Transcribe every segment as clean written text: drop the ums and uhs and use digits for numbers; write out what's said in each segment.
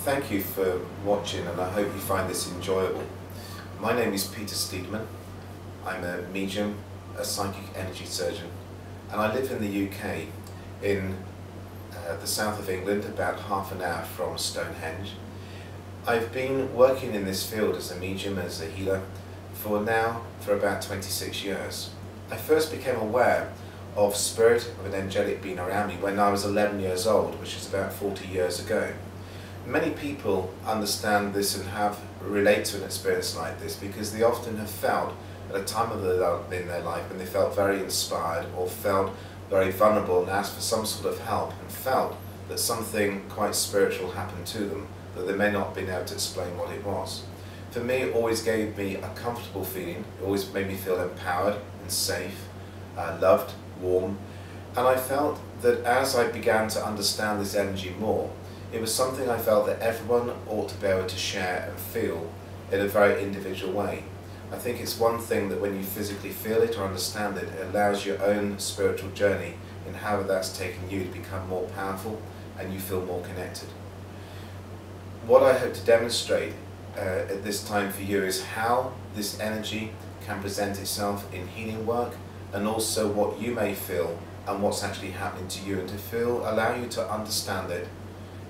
Thank you for watching, and I hope you find this enjoyable. My name is Peter Steedman. I'm a medium, a psychic energy surgeon, and I live in the UK, in the south of England, about half an hour from Stonehenge. I've been working in this field as a medium, as a healer, for about 26 years. I first became aware of spirit of an angelic being around me when I was 11 years old, which is about 40 years ago. Many people understand this and relate to an experience like this because they often have felt at a time in their life when they felt very inspired or felt very vulnerable and asked for some sort of help and felt that something quite spiritual happened to them, that they may not have been able to explain what it was. For me, it always gave me a comfortable feeling. It always made me feel empowered and safe, loved, warm, and I felt that as I began to understand this energy more, it was something I felt that everyone ought to be able to share and feel in a very individual way. I think it's one thing that when you physically feel it or understand it, it allows your own spiritual journey and how that's taken you to become more powerful and you feel more connected. What I hope to demonstrate at this time for you is how this energy can present itself in healing work, and also what you may feel and what's actually happening to you, and to allow you to understand it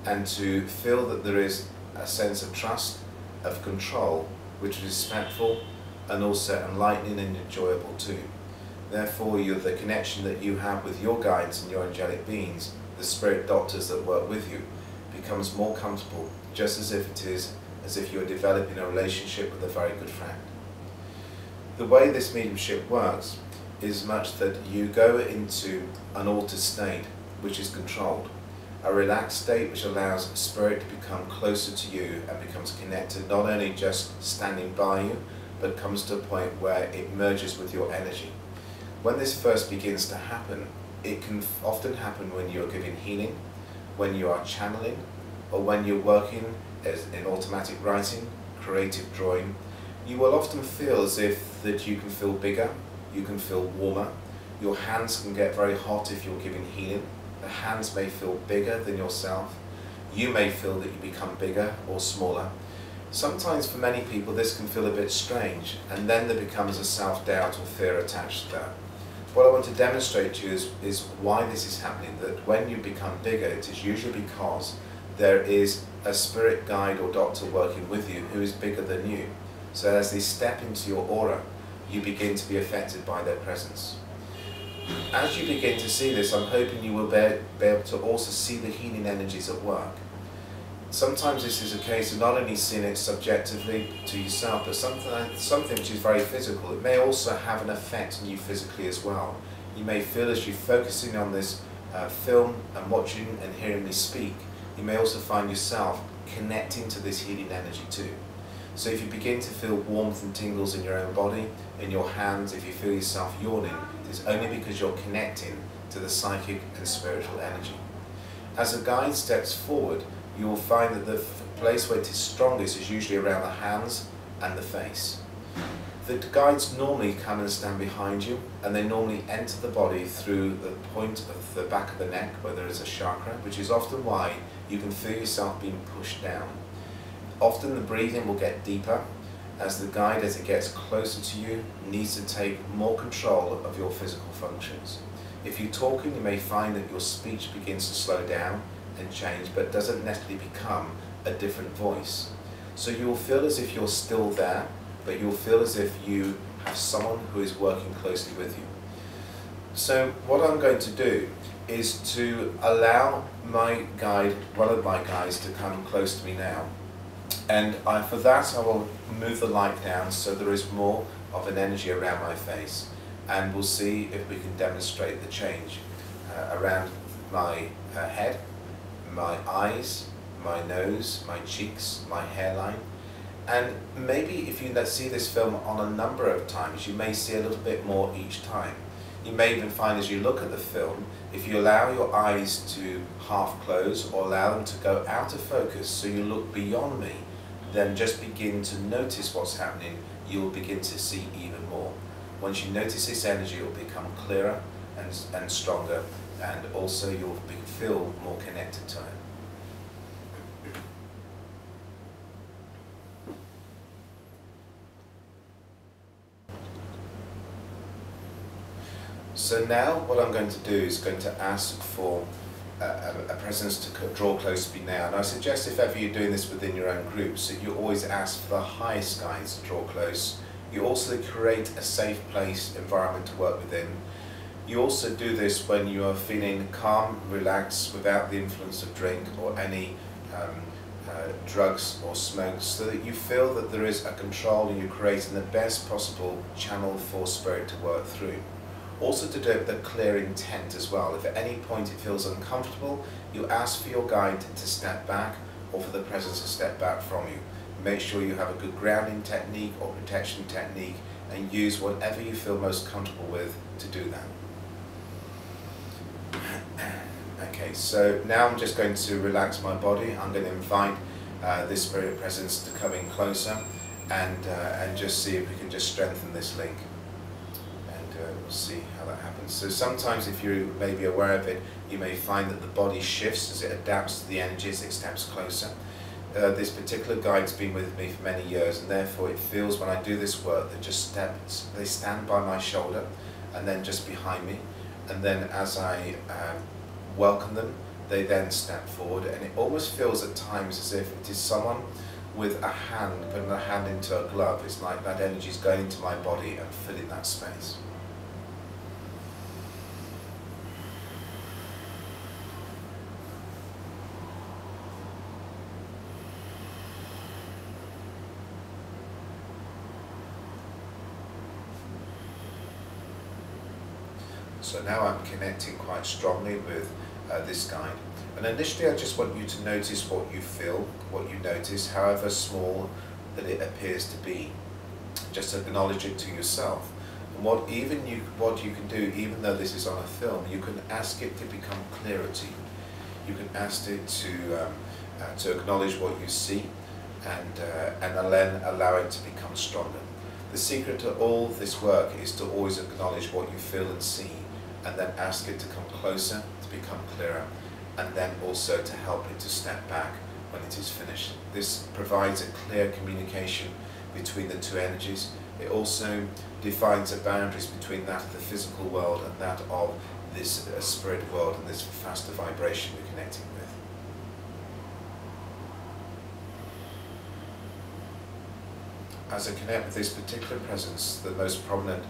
and to feel that there is a sense of trust, of control, which is respectful and also enlightening and enjoyable too. Therefore, the connection that you have with your guides and your angelic beings, the spirit doctors that work with you, becomes more comfortable, just as if you're developing a relationship with a very good friend. The way this mediumship works is much that you go into an altered state which is controlled, a relaxed state which allows spirit to become closer to you and becomes connected, not only just standing by you, but comes to a point where it merges with your energy. When this first begins to happen, it can often happen when you're giving healing, when you are channeling, or when you're working in automatic writing, creative drawing. You will often feel as if that you can feel bigger, you can feel warmer, your hands can get very hot if you're giving healing. The hands may feel bigger than yourself. You may feel that you become bigger or smaller. Sometimes for many people this can feel a bit strange, and then there becomes a self-doubt or fear attached to that. What I want to demonstrate to you is why this is happening, that when you become bigger, it is usually because there is a spirit guide or doctor working with you who is bigger than you. So as they step into your aura, you begin to be affected by their presence. As you begin to see this, I'm hoping you will be able to also see the healing energies at work. Sometimes this is a case of not only seeing it subjectively to yourself, but something which is very physical. It may also have an effect on you physically as well. You may feel as you're focusing on this film and watching and hearing me speak, you may also find yourself connecting to this healing energy too. So if you begin to feel warmth and tingles in your own body, in your hands, if you feel yourself yawning, it's only because you're connecting to the psychic and spiritual energy. As a guide steps forward, you will find that the place where it is strongest is usually around the hands and the face. The guides normally come and stand behind you, and they normally enter the body through the point of the back of the neck where there is a chakra, which is often why you can feel yourself being pushed down. Often the breathing will get deeper as the guide, as it gets closer to you, needs to take more control of your physical functions. If you're talking, you may find that your speech begins to slow down and change, but doesn't necessarily become a different voice. So you'll feel as if you're still there, but you'll feel as if you have someone who is working closely with you. So what I'm going to do is to allow my guide, one of my guides, to come close to me now. And for that I will move the light down so there is more of an energy around my face, and we'll see if we can demonstrate the change around my head, my eyes, my nose, my cheeks, my hairline. And maybe if you see this film on a number of times, you may see a little bit more each time. You may even find as you look at the film, if you allow your eyes to half close or allow them to go out of focus so you look beyond me, then just begin to notice what's happening, you will begin to see even more. Once you notice this energy, it will become clearer and stronger, and also you'll feel more connected to it. So now what I'm going to do is going to ask for a presence to draw close to me now. And I suggest if ever you're doing this within your own groups, that you always ask for the highest guides to draw close. You also create a safe place, environment to work within. You also do this when you are feeling calm, relaxed, without the influence of drink or any drugs or smoke, so that you feel that there is a control and you're creating the best possible channel for spirit to work through. Also to do it with a clear intent as well. If at any point it feels uncomfortable, you ask for your guide to step back or for the presence to step back from you. Make sure you have a good grounding technique or protection technique and use whatever you feel most comfortable with to do that. Okay, so now I'm just going to relax my body. I'm going to invite this spirit presence to come in closer and just see if we can just strengthen this link. We'll see how that happens. So sometimes if you may be aware of it, you may find that the body shifts as it adapts to the energies, it steps closer. This particular guide's been with me for many years, and therefore it feels when I do this work that they stand by my shoulder and then just behind me, and then as I welcome them, they then step forward, and it almost feels at times as if it is someone with a hand, putting a hand into a glove. It's like that energy is going into my body and filling that space. So now I'm connecting quite strongly with this guide. And initially I just want you to notice what you feel, what you notice, however small that it appears to be. Just acknowledge it to yourself. And what you can do, even though this is on a film, you can ask it to become clearer to you. You can ask it to acknowledge what you see and then allow it to become stronger. The secret to all this work is to always acknowledge what you feel and see, and then ask it to come closer, to become clearer, and then also to help it to step back when it is finished. This provides a clear communication between the two energies. It also defines the boundaries between that of the physical world and that of this spirit world and this faster vibration we're connecting with. As I connect with this particular presence, the most prominent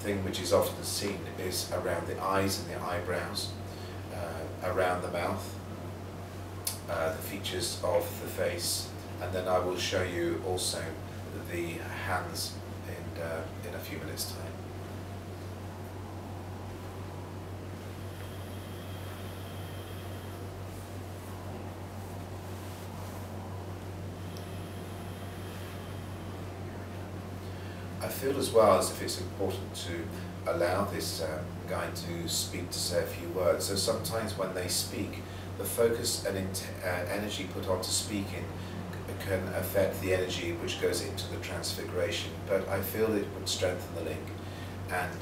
thing which is often seen is around the eyes and the eyebrows, around the mouth, the features of the face, and then I will show you also the hands in a few minutes' time. I feel as well as if it's important to allow this guide to speak, to say a few words. So sometimes when they speak, the focus and energy put onto speaking can affect the energy which goes into the transfiguration, but I feel it would strengthen the link, and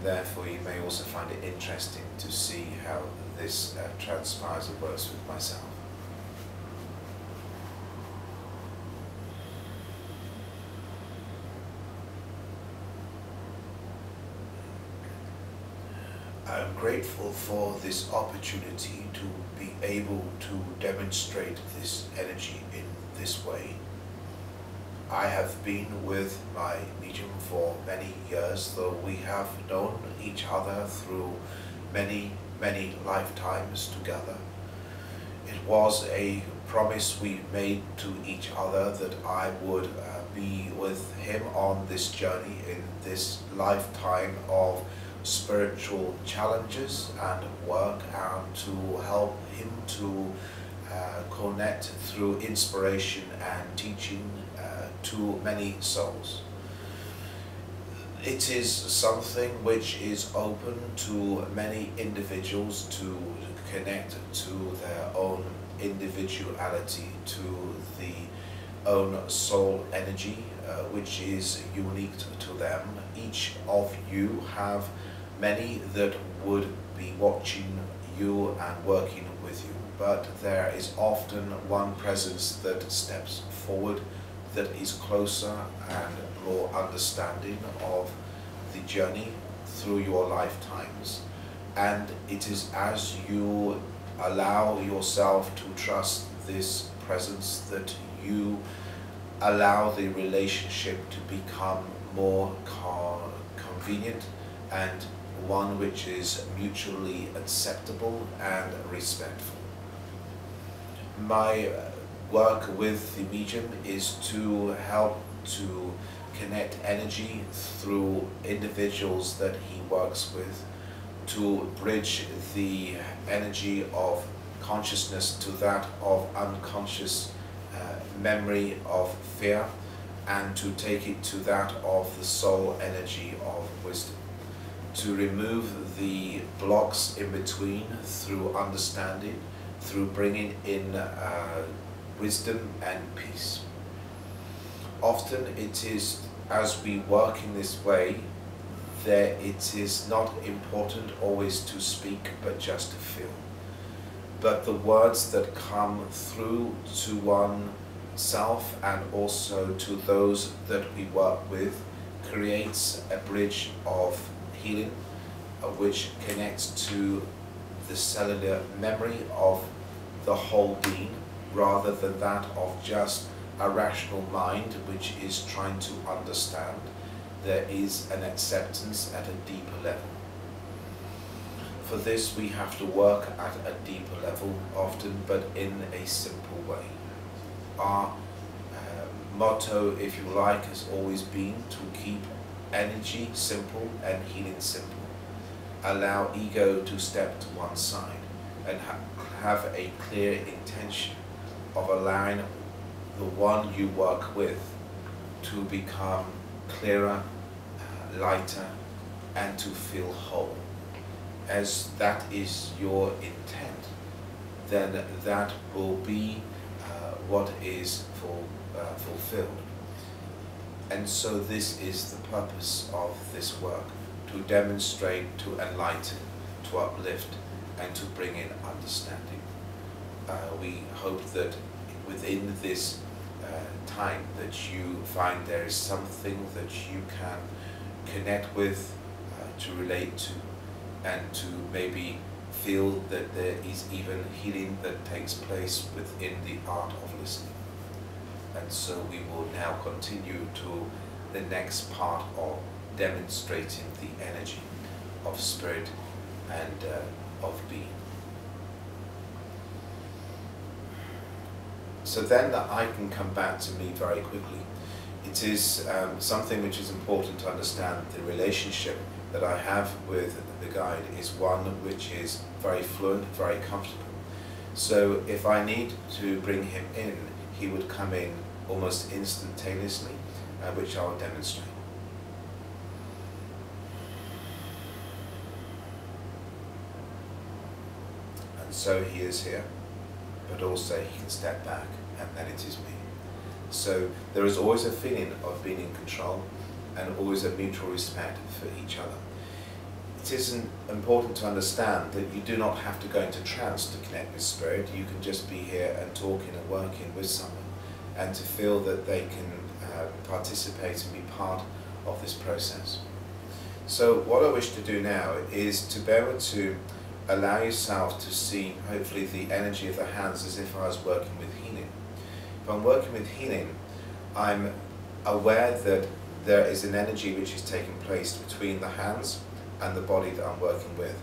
therefore you may also find it interesting to see how this transpires and works with myself. I'm grateful for this opportunity to be able to demonstrate this energy in this way. I have been with my medium for many years, though we have known each other through many, many lifetimes together. It was a promise we made to each other that I would be with him on this journey in this lifetime of spiritual challenges and work, and to help him to connect through inspiration and teaching to many souls. It is something which is open to many individuals to connect to their own individuality, to the own soul energy, which is unique to them. Each of you have many that would be watching you and working with you, but there is often one presence that steps forward, that is closer and more understanding of the journey through your lifetimes. And it is as you allow yourself to trust this presence that you allow the relationship to become more convenient and one which is mutually acceptable and respectful. My work with the medium is to help to connect energy through individuals that he works with, to bridge the energy of consciousness to that of unconscious memory of fear, and to take it to that of the soul energy of wisdom, to remove the blocks in between through understanding, through bringing in wisdom and peace. Often it is, as we work in this way, it is not important always to speak, but just to feel. But the words that come through to oneself and also to those that we work with creates a bridge of healing, which connects to the cellular memory of the whole being, rather than that of just a rational mind which is trying to understand. There is an acceptance at a deeper level. For this we have to work at a deeper level often, but in a simple way. Our motto, if you like, has always been to keep energy simple and healing simple. Allow ego to step to one side and have a clear intention of allowing the one you work with to become clearer, lighter, and to feel whole. As that is your intent, then that will be what is fulfilled. And so this is the purpose of this work, to demonstrate, to enlighten, to uplift, and to bring in understanding. We hope that within this time that you find there is something that you can connect with, to relate to, and to maybe feel that there is even healing that takes place within the art of listening. And so we will now continue to the next part of demonstrating the energy of spirit and of being. So then that I can come back to me very quickly. It is something which is important to understand. The relationship that I have with the guide is one which is very fluent, very comfortable. So if I need to bring him in, he would come in almost instantaneously, which I will demonstrate. And so he is here, but also he can step back, and then it is me. So there is always a feeling of being in control and always a mutual respect for each other. It is important to understand that you do not have to go into trance to connect with spirit. You can just be here and talking and working with someone, and to feel that they can participate and be part of this process. So what I wish to do now is to be able to allow yourself to see, hopefully, the energy of the hands as if I was working with healing. If I'm working with healing, I'm aware that there is an energy which is taking place between the hands and the body that I'm working with.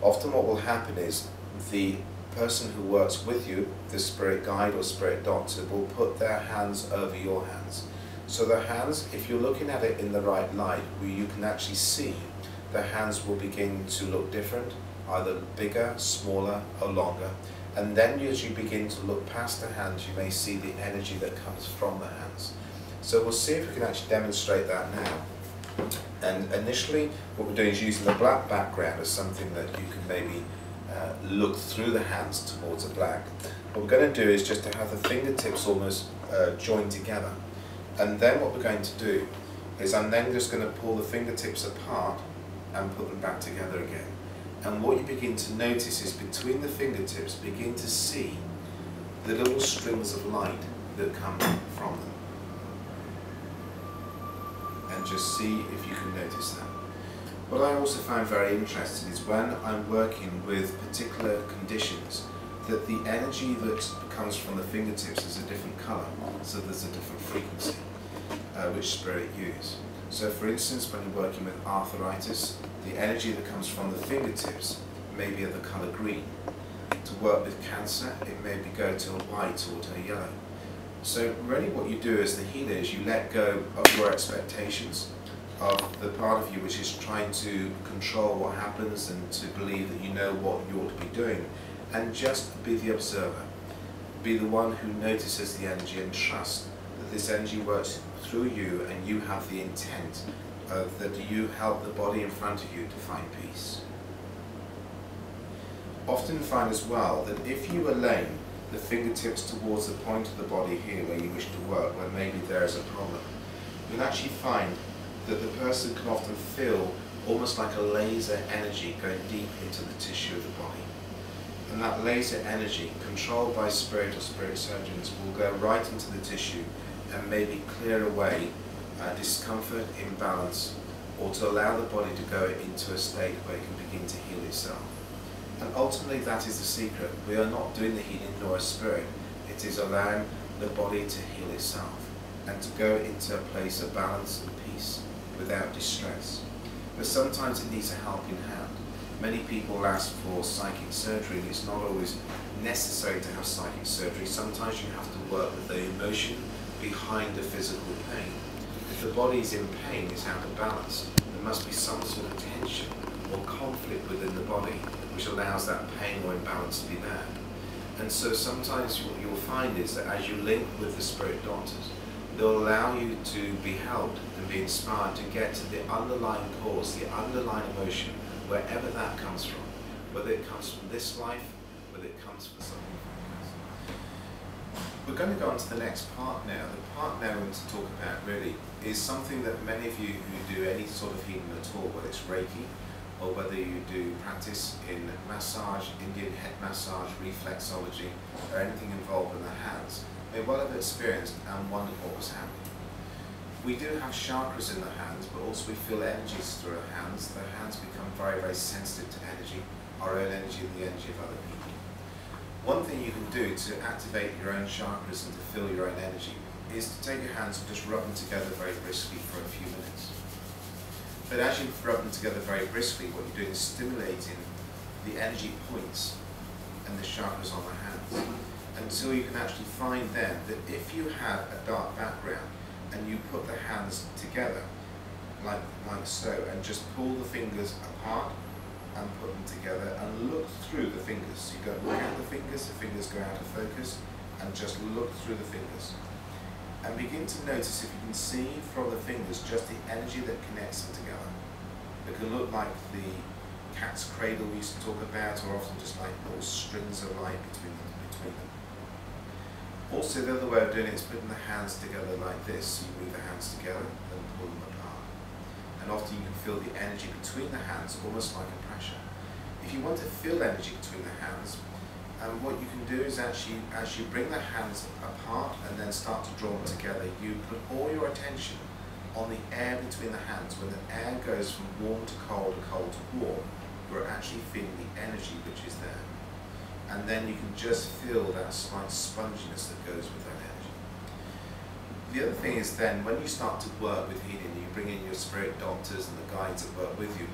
Often what will happen is the person who works with you, the spirit guide or spirit doctor, will put their hands over your hands. So the hands, if you're looking at it in the right light, where you can actually see, the hands will begin to look different, either bigger, smaller, or longer. And then as you begin to look past the hands, you may see the energy that comes from the hands. So we'll see if we can actually demonstrate that now. And initially, what we're doing is using the black background as something that you can maybe look through the hands towards the black. What we're going to do is just to have the fingertips almost joined together. And then what we're going to do is I'm then just going to pull the fingertips apart and put them back together again. And what you begin to notice is between the fingertips, begin to see the little strings of light that come from them. And just see if you can notice that. What I also found very interesting is when I'm working with particular conditions, that the energy that comes from the fingertips is a different colour, so there's a different frequency which spirit use. So for instance, when you're working with arthritis, the energy that comes from the fingertips may be of the colour green. To work with cancer, it may go to a white or to a yellow. So really what you do as the healer is you let go of your expectations of the part of you which is trying to control what happens and to believe that you know what you ought to be doing, and just be the observer. Be the one who notices the energy and trust that this energy works through you, and you have the intent that you help the body in front of you to find peace. Often find as well that if you align the fingertips towards the point of the body here where you wish to work, where maybe there is a problem, you'll actually find that the person can often feel almost like a laser energy going deep into the tissue of the body. And that laser energy, controlled by spirit or spirit surgeons, will go right into the tissue and maybe clear away discomfort, imbalance, or to allow the body to go into a state where it can begin to heal itself. And ultimately that is the secret. We are not doing the healing nor a spirit. It is allowing the body to heal itself and to go into a place of balance and peace without distress. But sometimes it needs a helping hand. Many people ask for psychic surgery, and it's not always necessary to have psychic surgery. Sometimes you have to work with the emotion behind the physical pain. If the body is in pain, it's out of balance, there must be some sort of tension or conflict within the body which allows that pain or imbalance to be there. And so sometimes what you'll find is that as you link with the spirit doctors, they'll allow you to be helped and be inspired to get to the underlying cause, the underlying emotion, wherever that comes from. Whether it comes from this life, whether it comes from something from this. We're going to go on to the next part now. The part now we're going to talk about really is something that many of you who do any sort of healing at all, whether it's Reiki, or whether you do practice in massage, Indian head massage, reflexology, or anything involved in the hands, may well have experienced and wondered what was happening. We do have chakras in the hands, but also we feel energies through our hands. The hands become very, very sensitive to energy, our own energy and the energy of other people. One thing you can do to activate your own chakras and to feel your own energy is to take your hands and just rub them together very briskly for a few minutes. But as you rub them together very briskly, what you're doing is stimulating the energy points and the chakras on the hands, until you can actually find then that if you have a dark background and you put the hands together like so, and just pull the fingers apart and put them together and look through the fingers. So you don't look at the fingers go out of focus, and just look through the fingers. And begin to notice if you can see from the fingers just the energy that connects them together. It can look like the cat's cradle we used to talk about, or often just like little strings of light between them. Also, the other way of doing it is putting the hands together like this. You move the hands together and pull them apart. And often you can feel the energy between the hands, almost like a pressure. If you want to feel energy between the hands, what you can do is actually, as you bring the hands apart and then start to draw them together, you put all your attention on the air between the hands. When the air goes from warm to cold or cold to warm, you're actually feeling the energy which is there. And then you can just feel that slight sponginess that goes with that energy. The other thing is then, when you start to work with healing, you bring in your spirit doctors and the guides that work with you,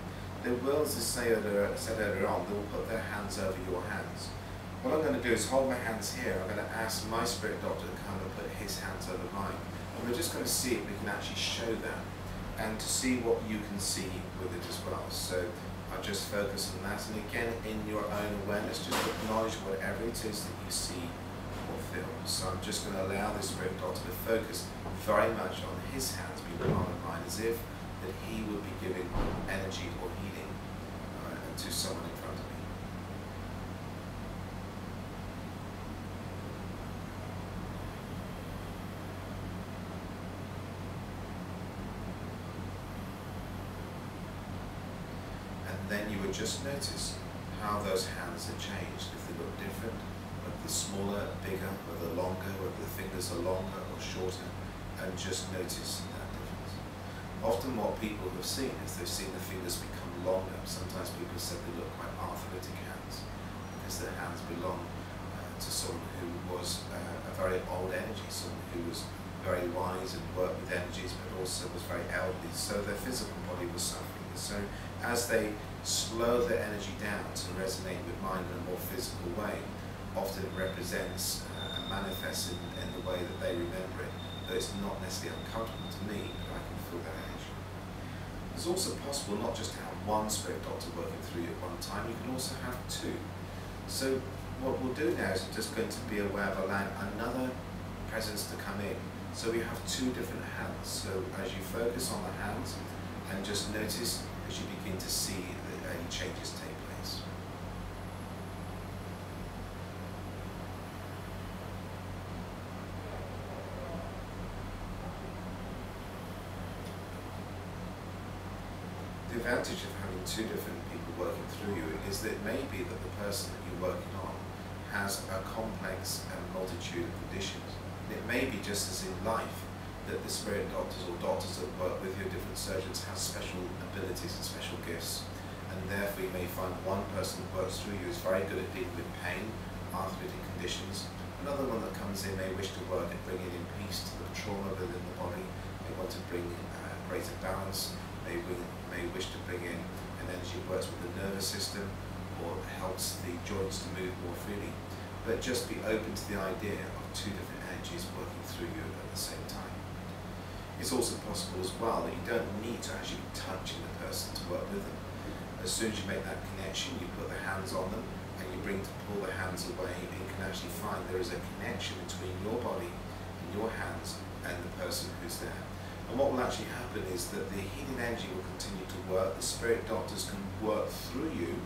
they will, as I said earlier on, they will put their hands over your hands. What I'm going to do is hold my hands here. I'm going to ask my spirit doctor to come and put his hands over mine. And we're just going to see if we can actually show that, and to see what you can see with it as well. So I'll just focus on that, and again, in your own awareness, just acknowledge whatever it is that you see or feel. So I'm just going to allow the spirit doctor to focus very much on his hands being part of mine, as if that he would be giving energy or healing to someone in front of me. And then you would just notice how those hands have changed, if they look different, whether they're smaller, bigger, whether longer, whether the fingers are longer or shorter, and just notice that difference. Often what people have seen is they've seen the fingers become longer. Sometimes people have said they look quite arthritic hands because their hands belong to someone who was a very old energy, someone who was very wise and worked with energies but also was very elderly, so their physical body was suffering. So as they slow their energy down to resonate with mind in a more physical way, often it represents and manifests in the way that they remember it, though it's not necessarily uncomfortable to me, but I can feel that energy. It's also possible not just to have one spirit doctor working through you at one time, you can also have two. So what we'll do now is we're just going to be aware of allowing another presence to come in. So we have two different hands. So as you focus on the hands and just notice as you begin to see that any changes take place. The advantage of having two different people working through you is that it may be that the person that you're working on has a complex multitude of conditions. It may be just as in life that the spirit doctors or doctors that work with you, different surgeons, have special abilities and special gifts, and therefore you may find one person that works through you is very good at dealing with pain, arthritic conditions. Another one that comes in may wish to work at bringing in peace to the trauma within the body. They want to bring greater balance. They may wish to bring in an energy that works with the nervous system or helps the joints to move more freely. But just be open to the idea of two different energies working through you at the same time. It's also possible as well that you don't need to actually be touching the person to work with them. As soon as you make that connection, you put the hands on them and you pull the hands away, and you can actually find there is a connection between your body and your hands and the person who's there. And what will actually happen is that the healing energy will continue to work. The spirit doctors can work through you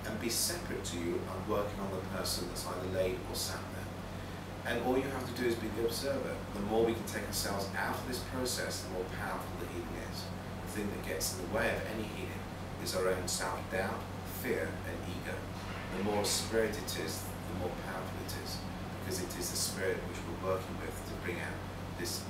and be separate to you and working on the person that's either laid or sat there. And all you have to do is be the observer. The more we can take ourselves out of this process, the more powerful the healing is. The thing that gets in the way of any healing is our own self-doubt, fear and ego. The more spirit it is, the more powerful it is, because it is the spirit which we're working with to bring out this